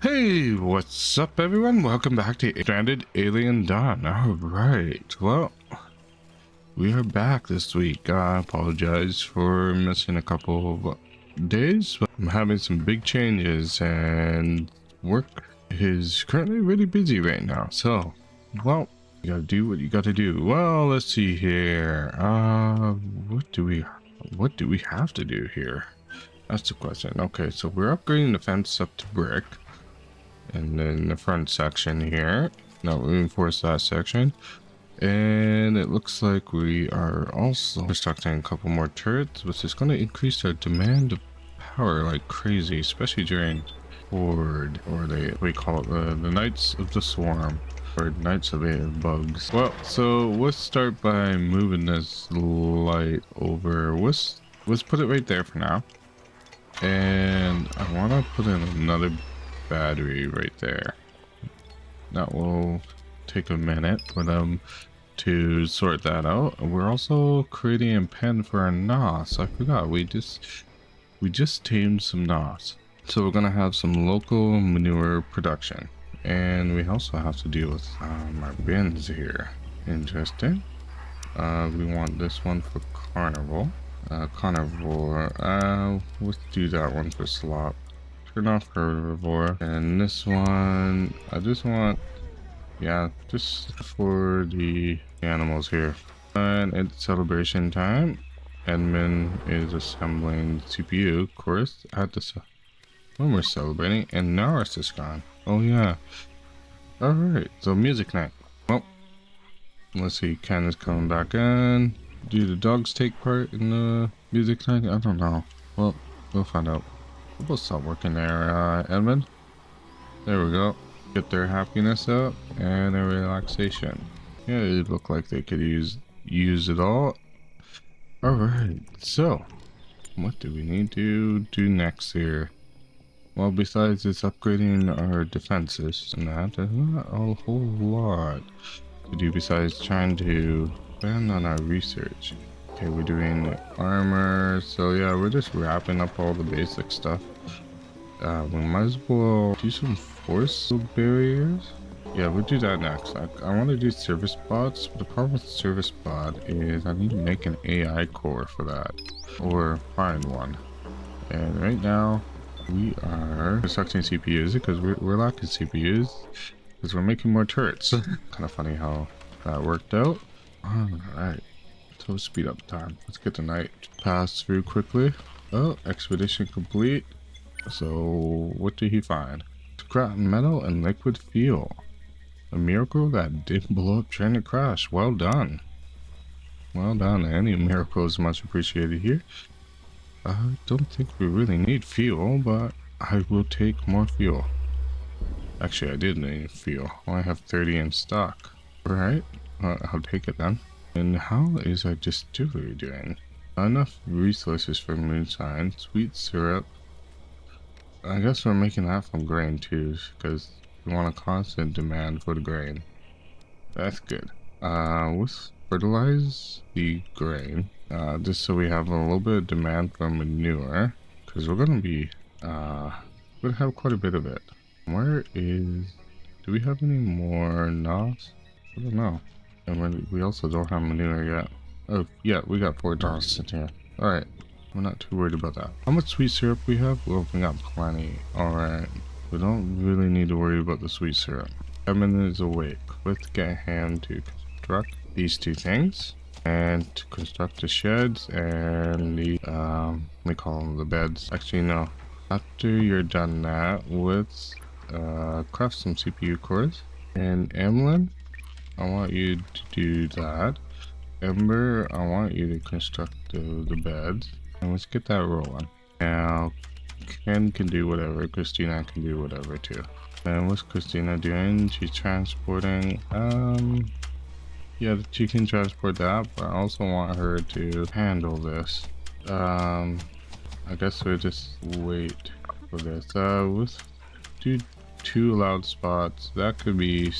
Hey, what's up everyone? Welcome back to Stranded Alien Dawn. Alright, well, we are back this week. I apologize for missing a couple of days, but I'm having some big changes and work is currently really busy right now. So, well, you gotta do what you gotta do. Well, let's see here. What do we have to do here? That's the question. Okay, so we're upgrading the fence up to brick. And then the front section here, now reinforce that section. And it looks like we are also constructing a couple more turrets, which is going to increase our demand of power like crazy, especially during horde, or we call it the Knights of the Swarm, or Knights of the Bugs. Well, so let's start by moving this light over. Let's put it right there for now. And I want to put in another battery right there. That will take a minute for them to sort that out. We're also creating a pen for our NOS. I forgot, we just tamed some NOS. So we're gonna have some local manure production. And we also have to deal with our bins here. Interesting. We want this one for carnivore. Let's do that one for slop. Turn off herbivore, and this one I just want, yeah, just for the animals here. And it's celebration time. Edmund is assembling the CPU, of course, at the when we're celebrating, and Norris is gone. Oh yeah. All right, so music night. Well, let's see. Ken is coming back in. Do the dogs take part in the music night? I don't know. Well, we'll find out. We'll stop working there, Edmund. There we go. Get their happiness up and their relaxation. Yeah, it looked like they could use it all. Alright, so what do we need to do next here? Well, besides this upgrading our defenses and that, there's not a whole lot to do besides trying to expand on our research. Okay, we're doing armor, so yeah, we're just wrapping up all the basic stuff. We might as well do some force barriers. Yeah, we'll do that next. I want to do service bots, but the problem with service bot is I need to make an AI core for that, or find one. And right now, we are constructing CPUs because we're lacking CPUs because we're making more turrets. Kind of funny how that worked out. Alright. So speed up time. Let's get the night passed through quickly. Oh, expedition complete. So what did he find? Scrap metal and liquid fuel. A miracle that didn't blow up trying to crash. Well done. Well done. Any miracle is much appreciated here. I don't think we really need fuel, but I will take more fuel. Actually, I did need fuel. I only have 30 in stock. Alright, I'll take it then. And how is our distillery doing? Enough resources for moonshine, sweet syrup. I guess we're making that from grain too, because we want a constant demand for the grain. That's good. Let's fertilize the grain, just so we have a little bit of demand for manure, because we're gonna have quite a bit of it. Where is? Do we have any more NOS? I don't know. And we also don't have manure yet. Oh, yeah, we got 4 NOS in here. Alright, we're not too worried about that. How much sweet syrup we have? Well, we got plenty. Alright, we don't really need to worry about the sweet syrup. Evan is awake. Let's get him to construct these 2 things. And to construct the sheds and the, we call them the beds. Actually, no. After you're done that, let's craft some CPU cores. And Emlyn, I want you to do that. Ember, I want you to construct the beds. And let's get that rolling. Now, Ken can do whatever. Christina can do whatever too. And what's Christina doing? She's transporting. Yeah, she can transport that, but I also want her to handle this. I guess we'll just wait for this. Let's do 2 allowed spots. That could be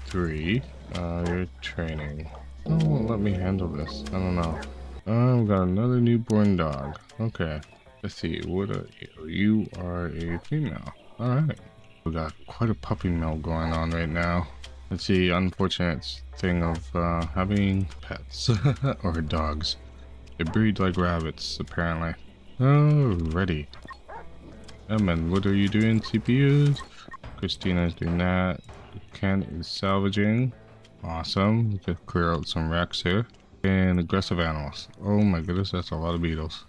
3. You're training. Oh, won't let me handle this. I don't know. We got another newborn dog. Okay. Let's see. What are you? You are a female. Alright. We got quite a puppy mill going on right now. It's the unfortunate thing of having pets or dogs. They breed like rabbits, apparently. Alrighty. And what are you doing, CPUs? Christina's doing that. Ken is salvaging. Awesome. We could clear out some wrecks here. And aggressive animals. Oh my goodness, that's a lot of beetles.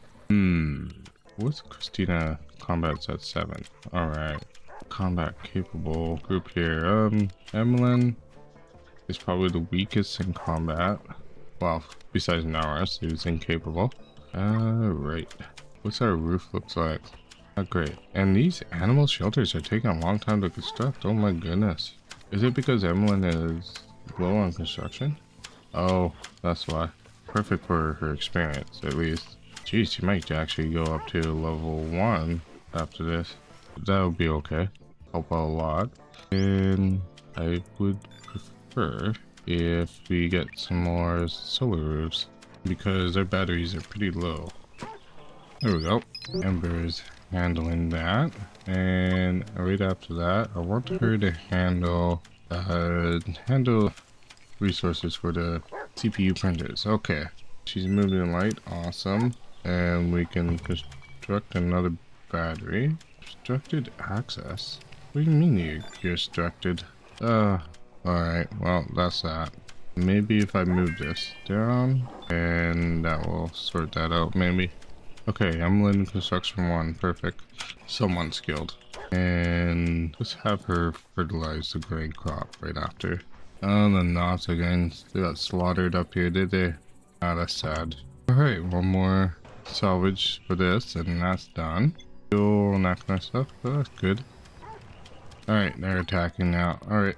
What's Christina? Combat's at 7. Alright. Combat capable group here. Emlyn is probably the weakest in combat. Well, besides Nauris, who's incapable. Right. What's our roof looks like? Not great. And these animal shelters are taking a long time to construct. Oh my goodness. Is it because Emlyn is low on construction? Oh, that's why. Perfect for her experience, at least. Jeez, she might actually go up to level 1 after this. That would be okay. Help out a lot. And I would prefer if we get some more solar roofs, because our batteries are pretty low. There we go. Ember's handling that. And right after that, I want her to handle resources for the CPU printers. Okay. She's moving light. Awesome. And we can construct another battery. Obstructed access? What do you mean you're obstructed? Alright, well, that's that. Maybe if I move this down, and that will sort that out, maybe. Okay, I'm in construction 1, perfect. Someone skilled. And let's have her fertilize the grain crop right after. Oh, the knots again. They got slaughtered up here, did they? Ah, that's sad. Alright, one more salvage for this, and that's done. Still and that kind of stuff, but that's good. Alright, they're attacking now. Alright,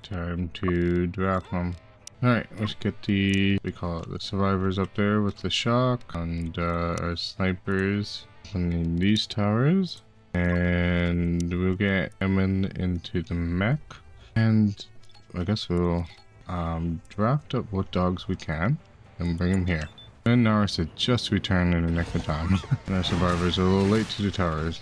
time to draft them. Alright, let's get the, we call it, the survivors up there with the shock, and our snipers in these towers. And we'll get Emin into the mech, and I guess we'll draft up what dogs we can and bring them here. And Naris had just returned in the nick of time. And our survivors are a little late to the towers,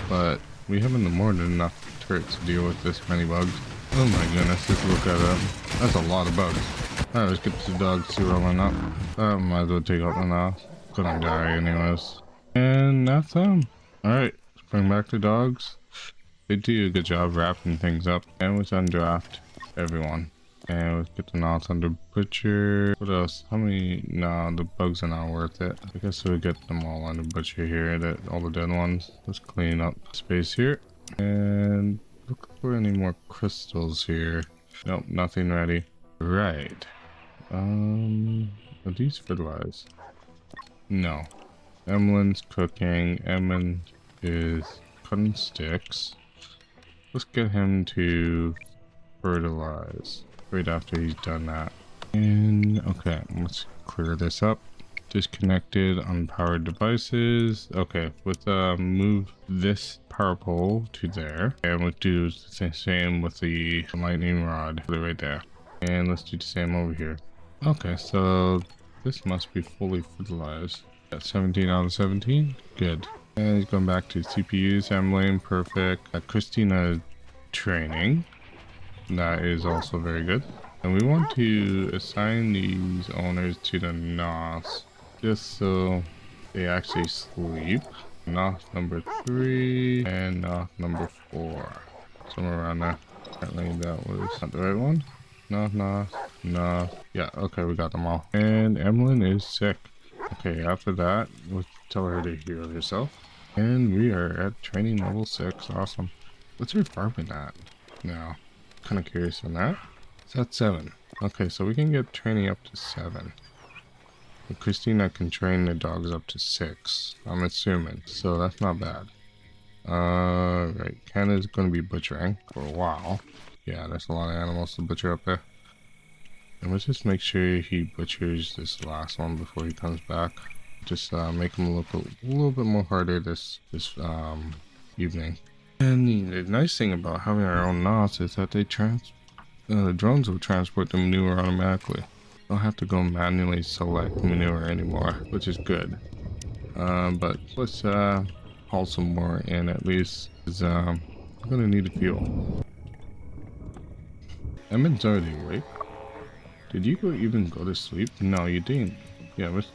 but we have more than enough turrets to deal with this many bugs. Oh my goodness, just look at that. That's a lot of bugs. Alright, let's get the dogs rolling up. Might as well take out the Nas. Gonna die anyways. And that's them. Alright, let's bring back the dogs. They do a good job wrapping things up. And let's undraft everyone. And let's get the knots under butcher. What else? How many? Nah, the bugs are not worth it. I guess we'll get them all under butcher here. All the dead ones. Let's clean up space here. And look for any more crystals here. Nope, nothing ready. Right. Are these fertilized? No. Emlyn's cooking. Emlyn is cutting sticks. Let's get him to fertilize right after he's done that. And okay, let's clear this up. Disconnected unpowered devices. Okay, let's move this power pole to there, and we'll do the same with the lightning rod right there. And let's do the same over here. Okay, so this must be fully fertilized. Got 17 out of 17. Good. And he's going back to CPUs. Emily, perfect. Christina training. That is also very good. And we want to assign these owners to the NOS, just so they actually sleep. NOS number 3 and NOS number 4. Somewhere around there. Apparently that was not the right one. No. Yeah, okay, we got them all. And Emlyn is sick. Okay, after that, we'll tell her to heal herself. And we are at training level 6. Awesome. What's her farming at now? Kind of curious on that. It's at 7. Okay, so we can get training up to 7. And Christina can train the dogs up to 6, I'm assuming. So that's not bad. Right. Ken is going to be butchering for a while. Yeah, there's a lot of animals to butcher up there. And let's just make sure he butchers this last one before he comes back. Just make him look a little bit more harder this evening. And the nice thing about having our own knots is that the drones will transport the manure automatically. Don't have to go manually select manure anymore, which is good. But let's haul some more in at least. I'm gonna need a fuel. Emmett's already awake. Did you even go to sleep? No, you didn't. Yeah, let's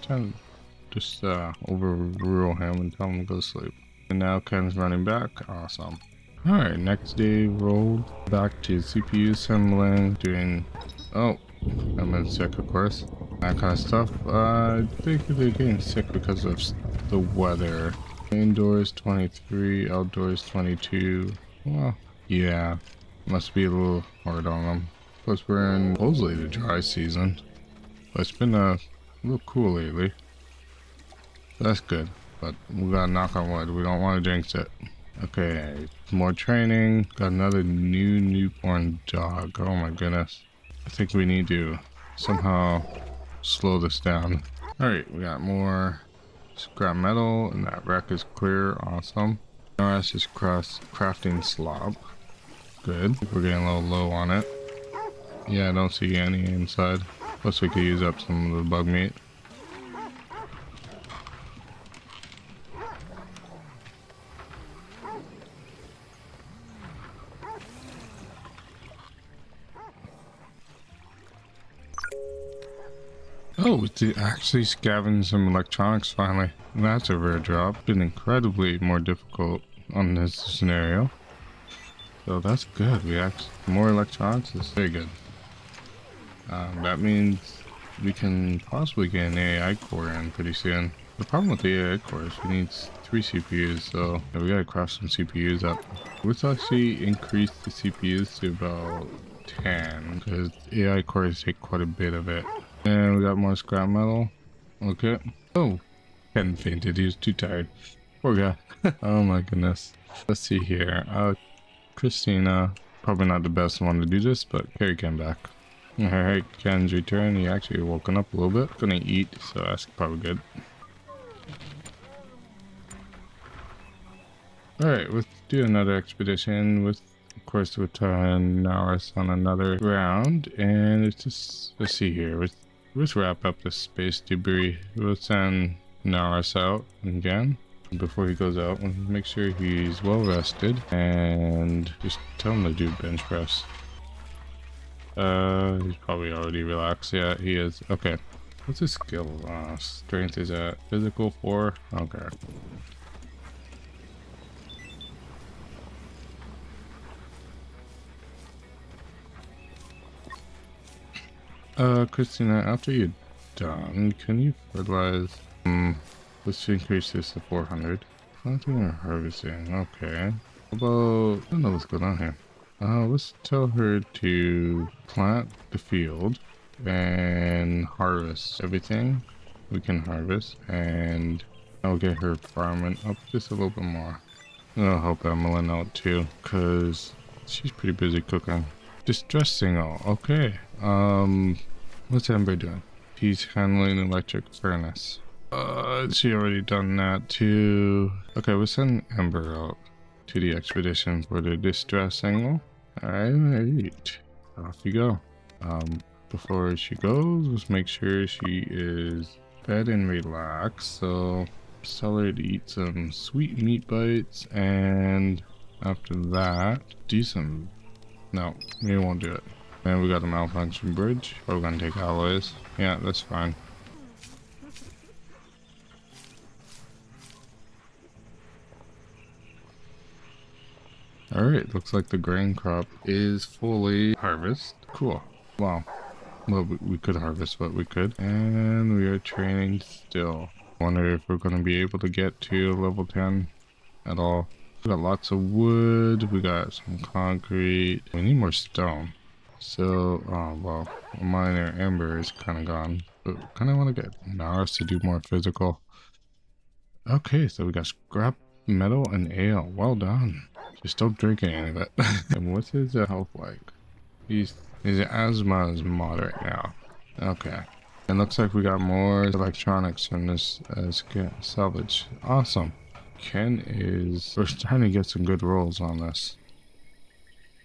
just overrule him and tell him to go to sleep. And now Ken's running back. Awesome. Alright, next day rolled back to CPU assembling, doing... Oh, I'm sick, of course. That kind of stuff. I think they're getting sick because of the weather. Indoors 23, outdoors 22. Well, yeah, must be a little hard on them. Plus we're in supposedly the dry season. But it's been a little cool lately. That's good. But we gotta knock on wood. We don't want to jinx it. Okay, more training. Got another newborn dog. Oh my goodness. I think we need to somehow slow this down. Alright, we got more scrap metal, and that rack is clear. Awesome. RS is crafting slop. Good. We're getting a little low on it. Yeah, I don't see any inside. Plus we could use up some of the bug meat. Oh, we did actually scavenge some electronics finally. That's a rare drop. Been incredibly more difficult on this scenario. So that's good. We actually more electronics is very good. That means we can possibly get an AI core in pretty soon. The problem with the AI core is we need 3 CPUs, so yeah, we gotta craft some CPUs up. Let's actually increase the CPUs to about 10 because AI cores take quite a bit of it. And we got more scrap metal. Okay. Oh, Ken fainted. He was too tired. Poor guy. Oh my goodness. Let's see here. Christina, probably not the best one to do this, but carry Ken back. Alright, Ken's returned. He actually woken up a little bit. Gonna eat, so that's probably good. Alright, let's do another expedition with, of course, with Naris on another round. And it's just, let's see here. Let's wrap up the space debris. We'll send Naris out again. Before he goes out, we'll make sure he's well rested and just tell him to do bench press. He's probably already relaxed. Yeah, he is. Okay. What's his skill? Strength is at physical 4. Okay. Christina, after you're done, can you fertilize? Let's increase this to 400. Planting or harvesting? Okay. How about, I don't know what's going on here. Let's tell her to plant the field and harvest everything we can harvest, and I'll get her farming up just a little bit more. That'll help Emmeline out too, because she's pretty busy cooking. Distress signal. Okay. What's Ember doing? He's handling electric furnace. She already done that too. Okay, we'll send Ember out to the expedition for the distress signal. Alright, off you go. Before she goes, let's make sure she is fed and relaxed. So tell her to eat some sweet meat bites, and after that, do some... No, we won't do it. And we got a malfunction bridge. We're gonna take alloys. Yeah, that's fine. Alright, looks like the grain crop is fully harvested. Cool. Wow. Well, we could harvest what we could. And we are training still. Wonder if we're going to be able to get to level 10 at all. We got lots of wood. We got some concrete. We need more stone. So, oh, well, minor ember is kind of gone. But kind of want to get Naris to do more physical. Okay, so we got scrap metal and ale. Well done. Just don't drink any of it. And what's his health like? His asthma is moderate now. Okay. And looks like we got more electronics in this salvage. Awesome. Ken is... We're trying to get some good rolls on this.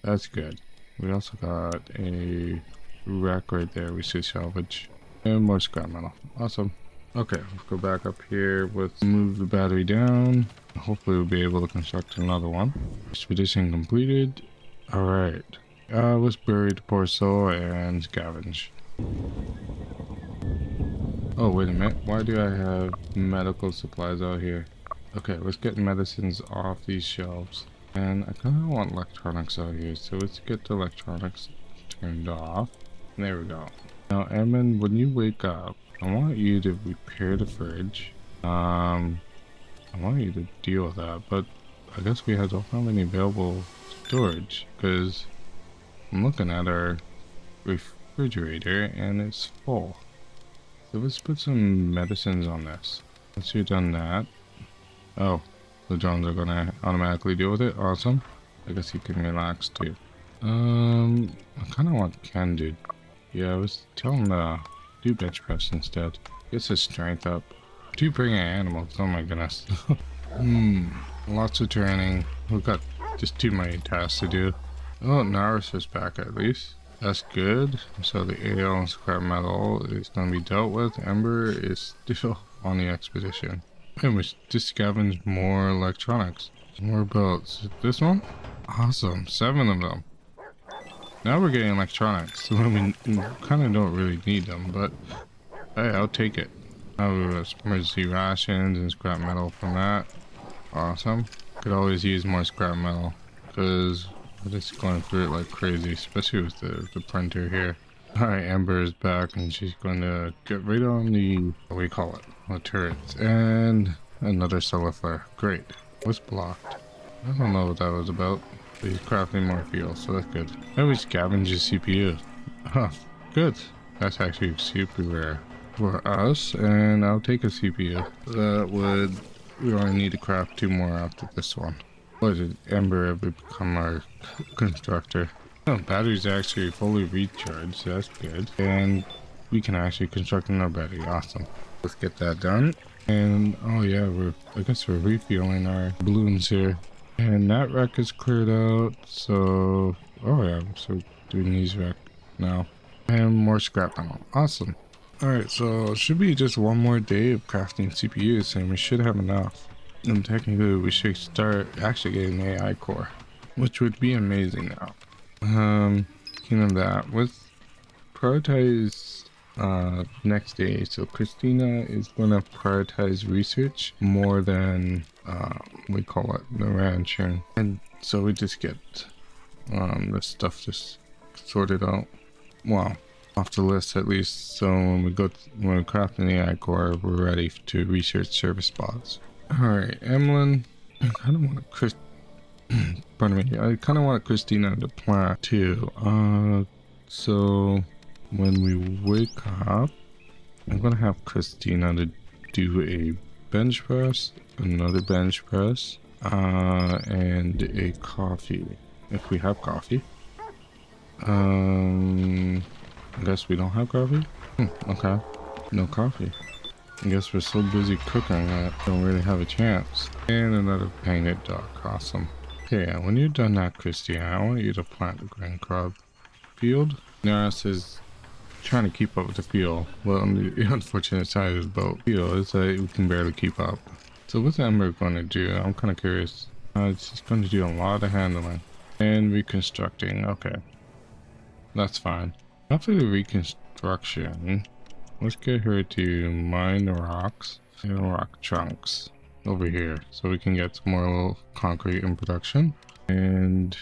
That's good. We also got a rack right there we should salvage. And more scrap metal. Awesome. Okay, let's go back up here. Let's move the battery down. Hopefully we'll be able to construct another one. Expedition completed. All right. Let's bury the poor soul and scavenge. Oh, wait a minute. Why do I have medical supplies out here? Okay, let's get medicines off these shelves. And I kind of want electronics out here, so let's get the electronics turned off. There we go. Now, Edmund, when you wake up, I want you to repair the fridge. I want you to deal with that, but I guess we don't have any available storage, because I'm looking at our refrigerator and it's full. So let's put some medicines on this. Once you've done that, oh, the drones are gonna automatically deal with it. Awesome. I guess you can relax too. I kind of want Candid. Yeah, I was telling him to do bench press instead. Gets his strength up. Do bring animals. Oh my goodness. Lots of training. We've got just too many tasks to do. Oh, Naris is back at least. That's good. So the ale and scrap metal is going to be dealt with. Ember is still on the expedition. And we just scavenged more electronics. More boats. This one? Awesome. 7 of them. Now we're getting electronics. When we kind of don't really need them, but hey, I'll take it. Emergency rations and scrap metal from that. Awesome. Could always use more scrap metal because we're just going through it like crazy, especially with the printer here. Alright, Amber is back and she's going to get right on the, what do we call it, the turrets. And another solar flare. Great. What's blocked? I don't know what that was about. But he's crafting more fuel, so that's good. And we scavenge his CPU. Huh, good. That's actually super rare for us, and I'll take a CPU. We only need to craft 2 more after this one. What did Ember ever become our constructor? Oh, battery's actually fully recharged, so that's good. And we can actually construct another battery. Awesome. Let's get that done. And oh yeah, I guess we're refueling our balloons here. And that wreck is cleared out, so oh yeah, so doing these wreck now. And more scrap metal. Awesome. Alright, so it should be just one more day of crafting CPUs and we should have enough. And technically we should start actually getting an AI core, which would be amazing now. That with prioritize next day. So Christina is going to prioritize research more than we call it the ranching, and so we just get this stuff just sorted out. Well, off the list at least. So when we craft an AI core, we're ready to research service bots. All right, Emlyn. I kind of want pardon me. I kind of want Christina to plant too. So when we wake up, I'm gonna have Christina to do a bench press, another bench press, and a coffee, if we have coffee. I guess we don't have coffee? Okay, no coffee. I guess we're so busy cooking that we don't really have a chance. And another painted duck, awesome. Okay, when you're done that, Christina, I want you to plant the green crop field. Naris is trying to keep up with the field. Well, on the unfortunate side of the boat field is that we can barely keep up. So what's Ember going to do? I'm kind of curious. It's going to do a lot of handling and reconstructing. Okay, that's fine. After the reconstruction, let's get her to mine the rocks and rock chunks over here so we can get some more concrete in production. And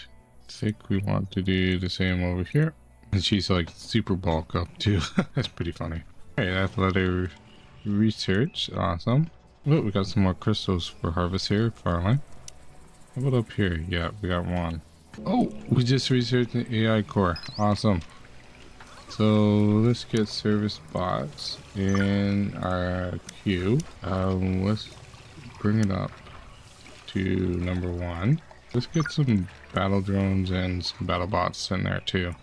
I think we want to do the same over here. And she's like super bulk up too. That's pretty funny. Alright, athletic research. Awesome. Oh, we got some more crystals for harvest here, finally. How about up here? Yeah, we got one. Oh, we just researched the AI core. Awesome. So let's get service bots in our queue. Let's bring it up to number 1. Let's get some battle drones and some battle bots in there too.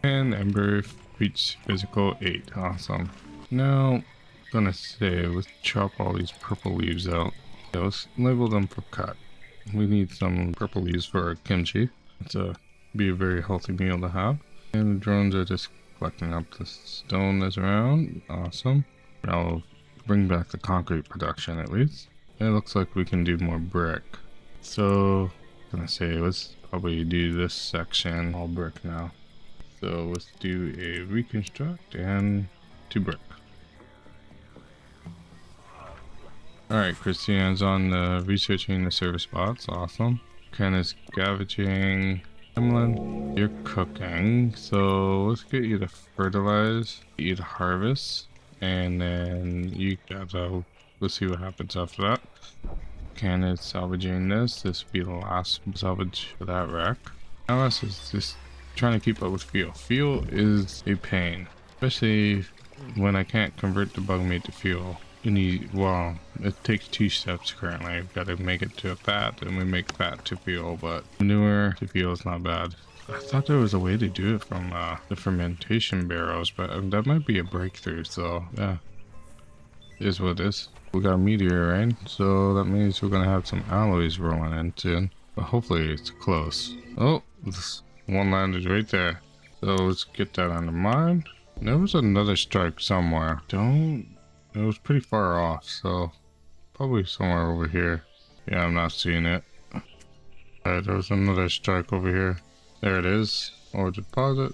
And Ember reached physical 8. Awesome. Now, I'm gonna say, let's chop all these purple leaves out. Yeah, let's label them for cut. We need some purple leaves for our kimchi. It's be a very healthy meal to have. And the drones are just collecting up the stone that's around. Awesome. I'll bring back the concrete production at least. It looks like we can do more brick. So, I'm gonna say let's probably do this section all brick now. So let's do a reconstruct and 2 brick. Alright, Christiane's on researching the service bots. Awesome. Ken is scavenging. Emlyn, you're cooking. So let's get you to fertilize, get you to harvest, and then you gotta, let's see what happens after that. Ken is salvaging this. This will be the last salvage for that wreck. Now this is just trying to keep up with fuel. Fuel is a pain, especially when I can't convert the bug meat to fuel. You need, well, it takes 2 steps currently. I've got to make it to fat, and we make fat to fuel, but manure to fuel is not bad. I thought there was a way to do it from the fermentation barrels, but that might be a breakthrough, so yeah. It is what it is. We got a meteor, right? So that means we're gonna have some alloys rolling in soon. But hopefully it's close. Oh, this one landed right there. So let's get that under mine. There was another strike somewhere. It was pretty far off, so probably somewhere over here. Yeah, I'm not seeing it. Alright, there was another strike over here. There it is. Or deposit.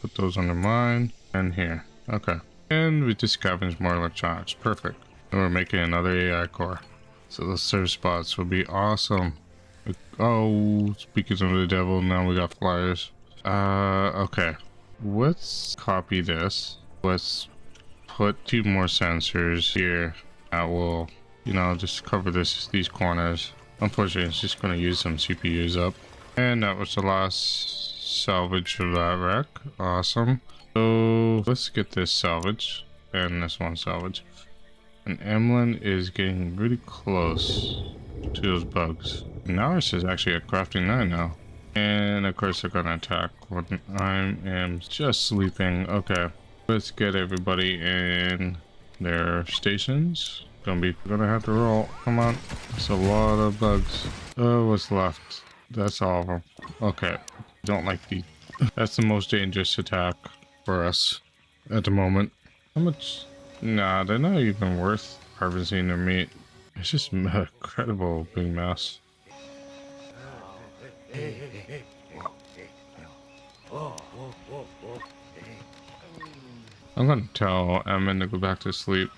Put those under mine. And here. Okay. And we just scavenged more electronics. Perfect. And we're making another AI core. So those service spots will be awesome. Oh, speaking of the devil, now we got flyers. Okay. Let's copy this. Let's put 2 more sensors here that will, you know, just cover these corners. Unfortunately, it's just going to use some CPUs up. And that was the last salvage for that wreck. Awesome. So let's get this salvage and this one salvage. And Emlyn is getting really close to those bugs. Naris is actually at crafting 9 now. And of course they're gonna attack when I am just sleeping. Okay. Let's get everybody in their stations. Gonna have to roll. Come on. It's a lot of bugs. Oh, what's left? That's all of them. Okay. Don't like the. That's the most dangerous attack for us at the moment. How much? Nah, they're not even worth harvesting their meat. It's just an incredible big mess. I'm gonna tell Emin to go back to sleep.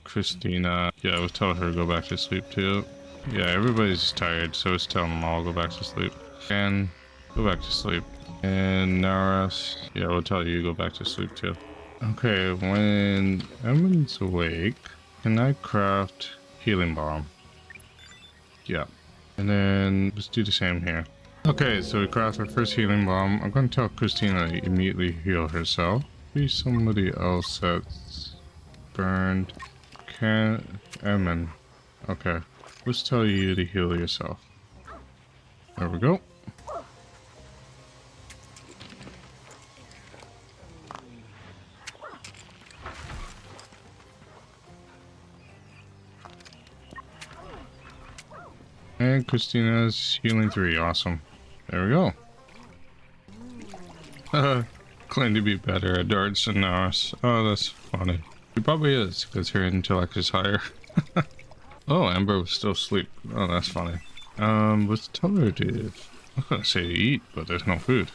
Christina, yeah, we'll tell her to go back to sleep too. Yeah, everybody's tired, so let's tell them all go back to sleep. And go back to sleep. And Naras, yeah, we'll tell you to go back to sleep too. Okay, when Emin's awake, can I craft healing bomb? Yeah. And then let's do the same here. Okay, so we craft our first healing bomb. I'm gonna tell Christina to immediately heal herself. Be somebody else that's burned. Emin. Okay. Let's tell you to heal yourself. There we go. And Christina's healing 3. Awesome. There we go. Claim to be better at darts than ours. Oh, that's funny. He probably is, because her intellect is higher. Oh, Amber was still asleep. Oh, that's funny. Let's tell her to... I'm gonna say to eat, but there's no food.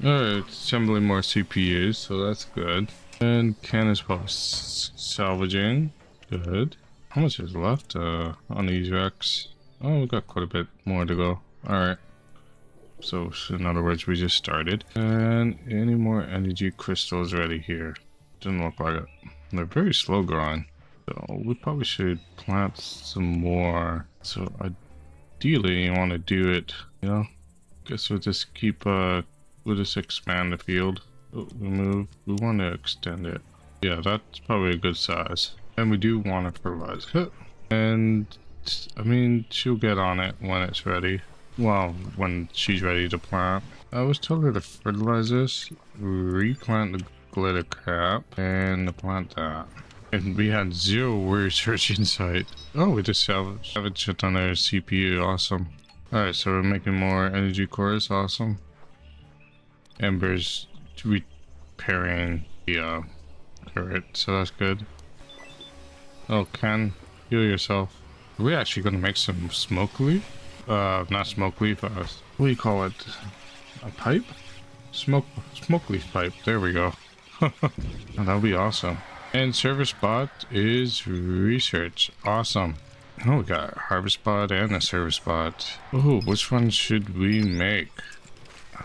Alright, assembling more CPUs, so that's good. And Ken is probably salvaging. Good. How much is left on these wrecks? Oh, we got quite a bit more to go. Alright. So, in other words, we just started. And any more energy crystals ready here? Doesn't look like it. They're very slow growing. So, we probably should plant some more. So, ideally, you want to do it, you know? Guess we'll just keep, we'll just expand the field. We want to extend it. Yeah, that's probably a good size. And we do want to fertilize it. And, I mean, she'll get on it when it's ready. Well, when she's ready to plant. I was told her to fertilize this, replant the glitter cap, and plant that. And we had 0 research insight. Oh, we just salvaged it on our CPU. Awesome. Alright, so we're making more energy cores. Awesome. Ember's repairing the turret, so that's good. Oh, Ken, heal yourself. Are we actually gonna make some smoke leaf? Not smoke leaf, what do you call it? A pipe? Smoke leaf pipe, there we go. Oh, that'll be awesome. And service bot is research, awesome. Oh, we got a harvest bot and a service bot. Oh, which one should we make?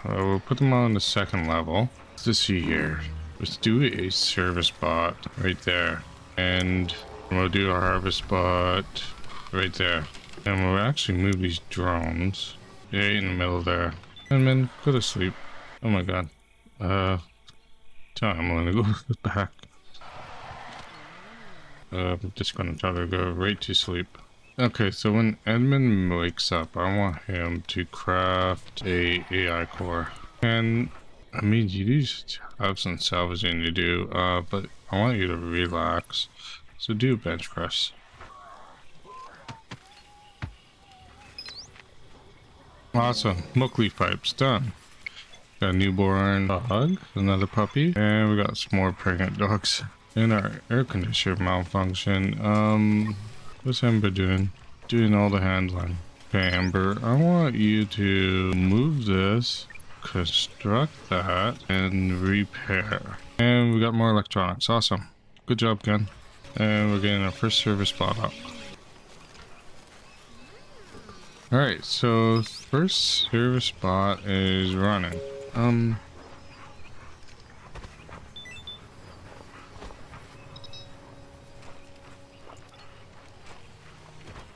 We'll put them on the second level. Let's see here. Let's do a service bot right there. And we'll do a harvest bot right there. And we'll actually move these drones right in the middle there. And then go to sleep. Oh my god. Time, I'm gonna go back. I'm just gonna try to go right to sleep. Okay, so when Edmund wakes up, I want him to craft a AI core. And I mean, you do have some salvaging to do, but I want you to relax. So do a bench press. Awesome, smoke leaf pipes done. Got a newborn dog, another puppy, and we got some more pregnant dogs. And our air conditioner malfunction. What's Ember doing? Doing all the handling. Okay, Ember, I want you to move this, construct that, and repair. And we got more electronics. Awesome. Good job, Ken. And we're getting our first service spot up. Alright, so first service spot is running.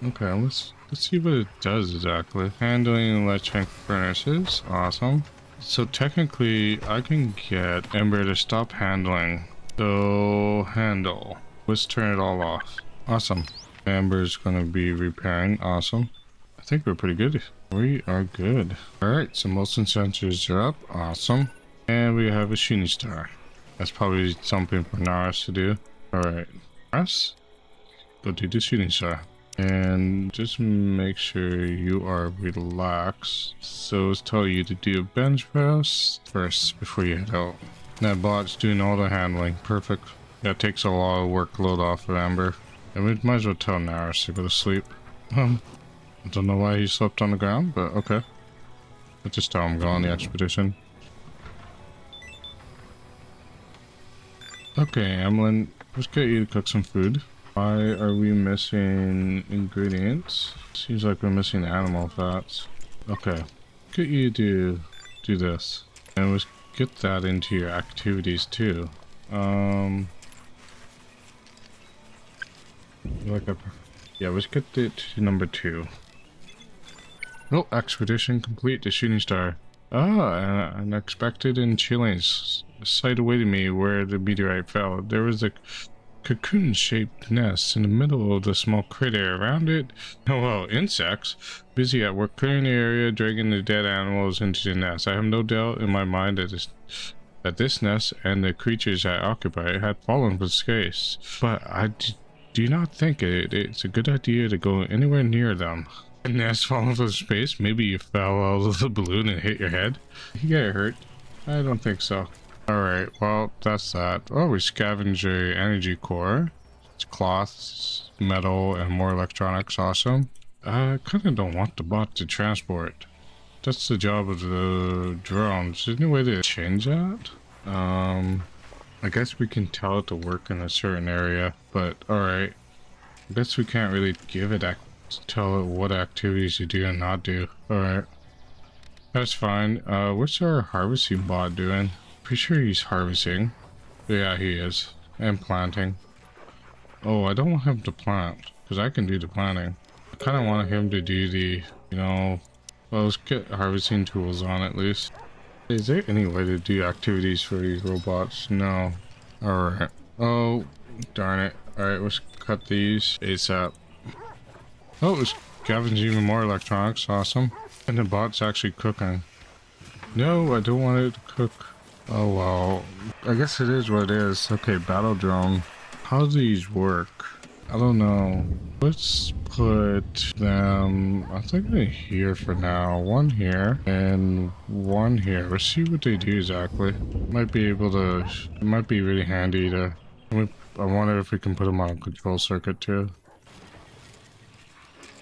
Okay, let's see what it does exactly. Handling electric furnaces, awesome. So technically, I can get Ember to stop handling. So handle. Let's turn it all off. Awesome. Ember's gonna be repairing. Awesome. I think we're pretty good. We are good. All right, so motion sensors are up. Awesome. And we have a shooting star. That's probably something for Naris to do. All right, Naris, go do the shooting star. And just make sure you are relaxed. So let's tell you to do a bench press first before you head out. That bot's doing all the handling. Perfect. That takes a lot of workload off of Amber. And we might as well tell Naris to go to sleep. I don't know why he slept on the ground, but okay. Let's just tell him go on the expedition. Okay, Emlyn, let's get you to cook some food. Why are we missing ingredients? Seems like we're missing animal fats. Okay, get you to do this. And let's get that into your activities too. Yeah, let's get it to number 2. Oh, expedition complete, the shooting star. Ah, unexpected and chilling sight awaited me where the meteorite fell. There was a cocoon-shaped nest in the middle of the small crater. Around it, oh well, insects busy at work clearing the area, dragging the dead animals into the nest. I have no doubt in my mind that this nest and the creatures that occupy it had fallen from space, but I do not think it's a good idea to go anywhere near them. A nest falling from space? Maybe you fell out of the balloon and hit your head? You get hurt? I don't think so. Alright, well, that's that. Oh, we scavenge a energy core. It's cloths, metal, and more electronics. Awesome. I kinda don't want the bot to transport. That's the job of the drones. Is there any way to change that? I guess we can tell it to work in a certain area, but alright. I guess we can't really give it tell it what activities to do and not do. Alright. That's fine. What's our harvesting bot doing? Pretty sure he's harvesting. Yeah, he is. And planting. Oh, I don't want him to plant, because I can do the planting. I kind of want him to do the, you know... Well, let's get harvesting tools on at least. Is there any way to do activities for these robots? No. Alright. Oh, darn it. Alright, let's cut these ASAP. Oh, it's scavenging even more electronics. Awesome. And the bot's actually cooking. No, I don't want it to cook. Oh well, I guess it is what it is. Okay, battle drone. How do these work? I don't know. Let's put them, I think they're here for now. One here and one here. Let's see what they do exactly. Might be able to, it might be really handy to, I wonder if we can put them on a control circuit too.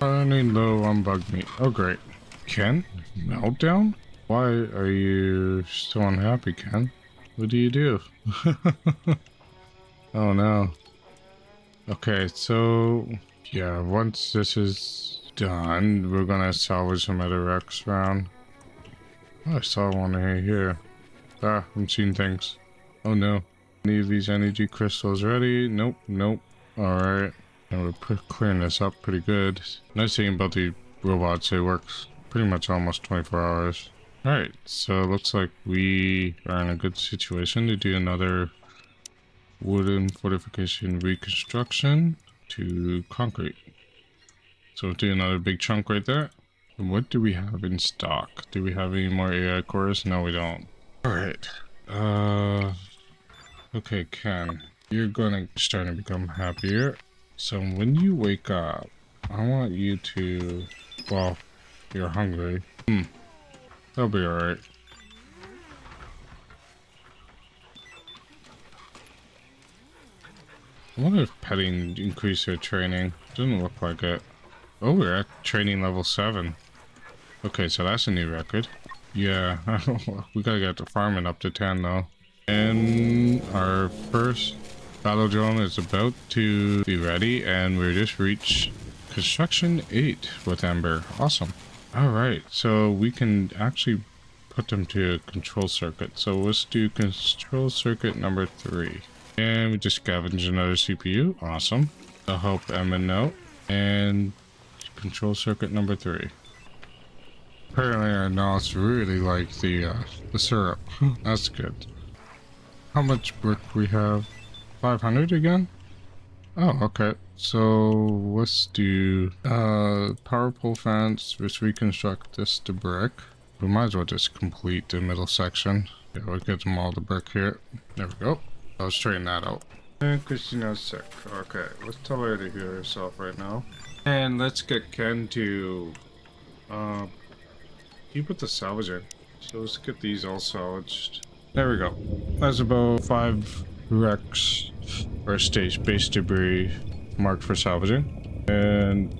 Running low on bug meat. Oh great. Ken? Meltdown? Why are you so unhappy, Ken? What do you do? Oh no. Okay, so yeah, once this is done, we're gonna salvage some other wrecks around. Oh, I saw one here. Ah, I'm seeing things. Oh no. Any of these energy crystals ready? Nope, nope. Alright. And we're clearing this up pretty good. Nice thing about the robots, it works pretty much almost 24 hours. Alright, so it looks like we are in a good situation to do another wooden fortification reconstruction to concrete. So we'll do another big chunk right there. And what do we have in stock? Do we have any more AI cores? No, we don't. Alright. Okay, Ken. You're gonna start to become happier. So when you wake up, I want you to, well, you're hungry. That'll be alright. I wonder if petting increased your training. Doesn't look like it. Oh, we're at training level 7. Okay, so that's a new record. Yeah, we gotta get the farming up to 10 though. And our first battle drone is about to be ready, and we just reached construction 8 with Ember. Awesome. Alright, so we can actually put them to a control circuit. So let's do control circuit number 3. And we just scavenge another CPU. Awesome. That'll help Emma know. And control circuit number 3. Apparently our NOS really like the syrup. That's good. How much brick we have? 500 again? Oh, okay. So let's do power pole fence. Let's reconstruct this to brick. We might as well just complete the middle section. Yeah, we'll get them all to brick here. There we go. I'll straighten that out. And Christina's sick. Okay, let's tell her to heal herself right now. And let's get Ken to keep with the salvaging. So let's get these all salvaged. There we go. That's about 5 wrecks or stage base debris marked for salvaging. And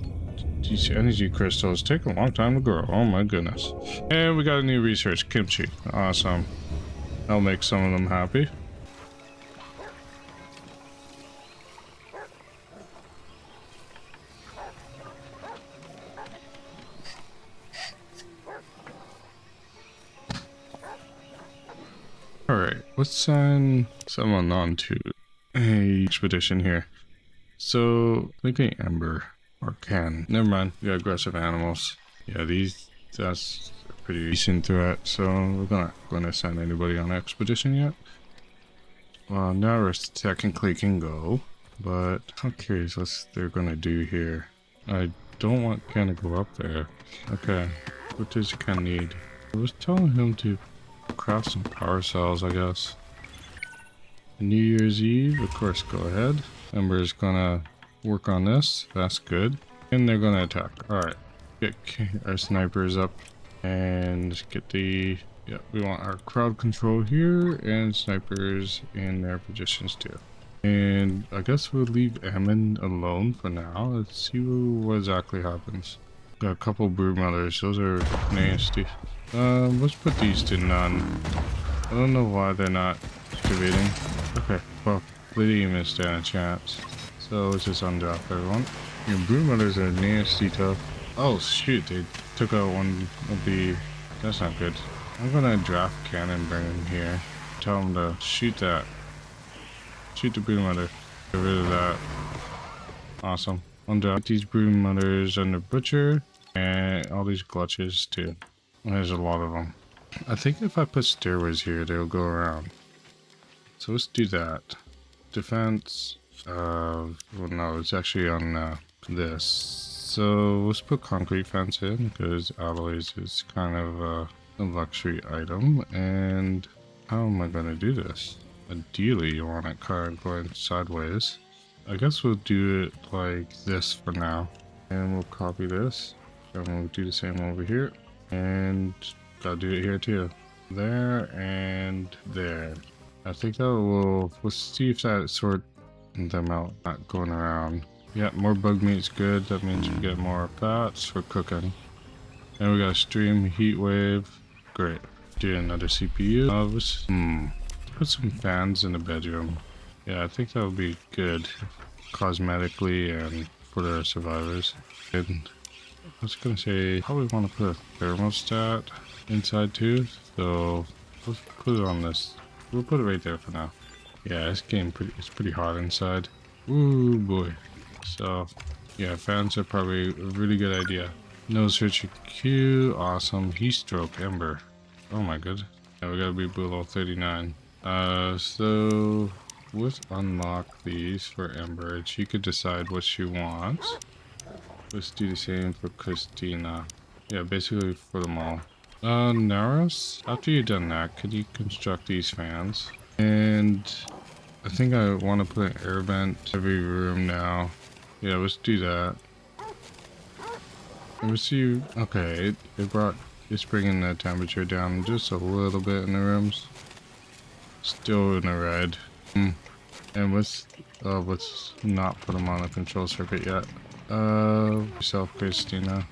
these energy crystals take a long time to grow. Oh my goodness. And we got a new research, kimchi. Awesome. That'll make some of them happy. Alright, let's send someone on to a expedition here. So, thinking Ember or Ken. Never mind, we got aggressive animals. Yeah, that's a pretty decent threat, so we're not gonna send anybody on an expedition yet. Well, now we technically can go, but I'm curious what they're gonna do here. I don't want Ken to go up there. Okay, what does Ken need? I was telling him to craft some power cells, I guess. New Year's Eve, of course, go ahead. Ember's gonna work on this. That's good. And they're gonna attack. Alright. Get our snipers up. And get the... Yeah, we want our crowd control here. And snipers in their positions too. And I guess we'll leave Ammon alone for now. Let's see what exactly happens. Got a couple brood mothers. Those are nasty. Let's put these to none. I don't know why they're not activating. Okay, well, they didn't even stand a chance. So let's just undrop everyone. Your brood mothers are nasty tough. Oh shoot, they took out one of the... That's not good. I'm gonna draft Ken and bring him here. Tell him to shoot that. Shoot the brood mother. Get rid of that. Awesome. Undrop these brood mothers under butcher. And all these glitches too. There's a lot of them. I think if I put stairways here, they'll go around. So let's do that. Defense. Well, no, it's actually on this. So let's put concrete fence in because alloys is kind of a luxury item. And how am I going to do this? Ideally, you want it kind of going sideways. I guess we'll do it like this for now. And we'll copy this. And we'll do the same over here. And I'll do it here too. There and there. I think that we'll see if that sort them out, not going around. Yeah, more bug meat's good. That means we get more fats for cooking. And we got a stream heat wave. Great. Do another CPU. Put some fans in the bedroom. Yeah, I think that would be good cosmetically and for the survivors. And I was gonna say, probably want to put a thermostat inside too. So let's put it on this. We'll put it right there for now. Yeah, it's getting it's pretty hot inside. Ooh boy. So yeah, fans are probably a really good idea. No search Q, awesome. Heat stroke, Ember. Oh my god. Yeah, we gotta be below 39. So let's unlock these for Ember. She could decide what she wants. Let's do the same for Christina. Yeah, basically for them all. Naros, after you've done that, could you construct these fans? And I think I want to put an air vent every room now. Yeah, let's do that. And we'll see. Okay, it's bringing the temperature down just a little bit in the rooms. Still in the red. And let's not put them on a control circuit yet. Yourself, Christina.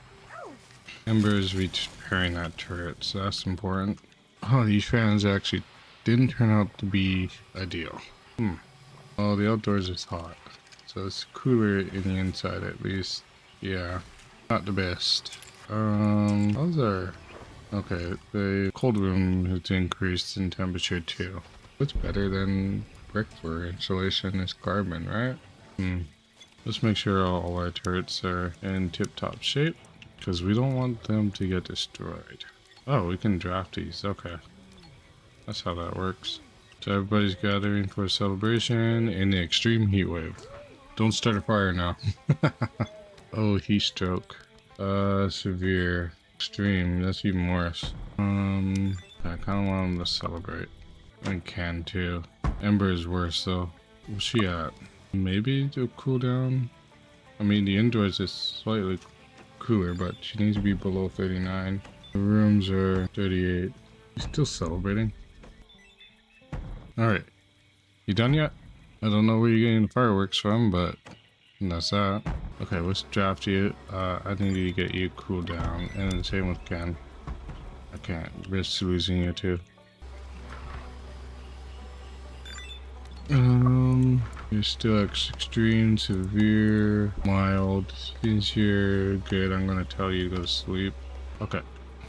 Ember is repairing that turret, so that's important. Oh, these fans actually didn't turn out to be ideal. Oh, the outdoors is hot, so it's cooler in the inside at least. Yeah, not the best. How's our... Okay, the cold room has increased in temperature too. What's better than brick for insulation is carbon, right? Let's make sure all our turrets are in tip-top shape, because we don't want them to get destroyed. Oh, we can draft these. Okay. That's how that works. So everybody's gathering for a celebration in the extreme heat wave. Don't start a fire now. Oh, heat stroke. Severe. Extreme. That's even worse. I kind of want them to celebrate. I can too. Ember is worse though. What's she at? Maybe to cool down? I mean, the indoors is slightly cooler, but she needs to be below 39. The rooms are 38. She's still celebrating. Alright. You done yet? I don't know where you're getting the fireworks from, but that's that. Okay, let's draft you. I need to get you cooled down. And the same with Ken. I can't risk losing you too. You're still extreme, severe, mild. Since you're good, I'm gonna tell you to go to sleep. Okay,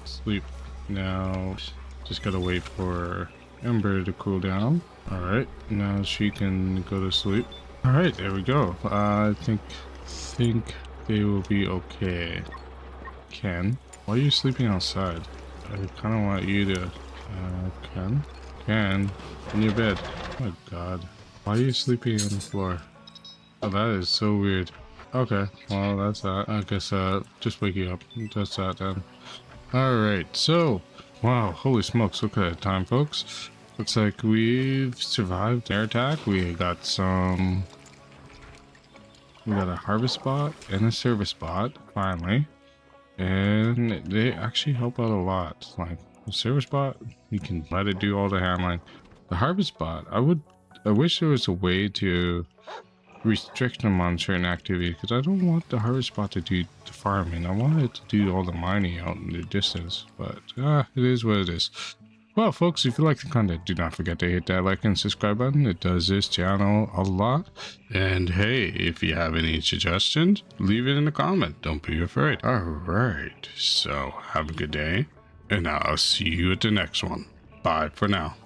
sleep. Now, just gotta wait for Ember to cool down. Alright, now she can go to sleep. Alright, there we go. I think they will be okay. Ken, why are you sleeping outside? I kind of want you to... Ken, in your bed. Oh my god. Why are you sleeping on the floor? Oh, that is so weird. Okay, well, that's that. I guess, just wake you up. That's that then. Alright, so... Wow, holy smokes, look at that time, folks. Looks like we've survived air attack. We got a harvest bot and a service bot, finally. And they actually help out a lot. Like, the service bot, you can let it do all the handling. The harvest bot, I wish there was a way to restrict them on certain activities, because I don't want the harvest bot to do the farming. I want it to do all the mining out in the distance, but it is what it is. Well, folks, if you like the content, do not forget to hit that like and subscribe button. It does this channel a lot. And hey, if you have any suggestions, leave it in the comment. Don't be afraid. All right, so have a good day, and I'll see you at the next one. Bye for now.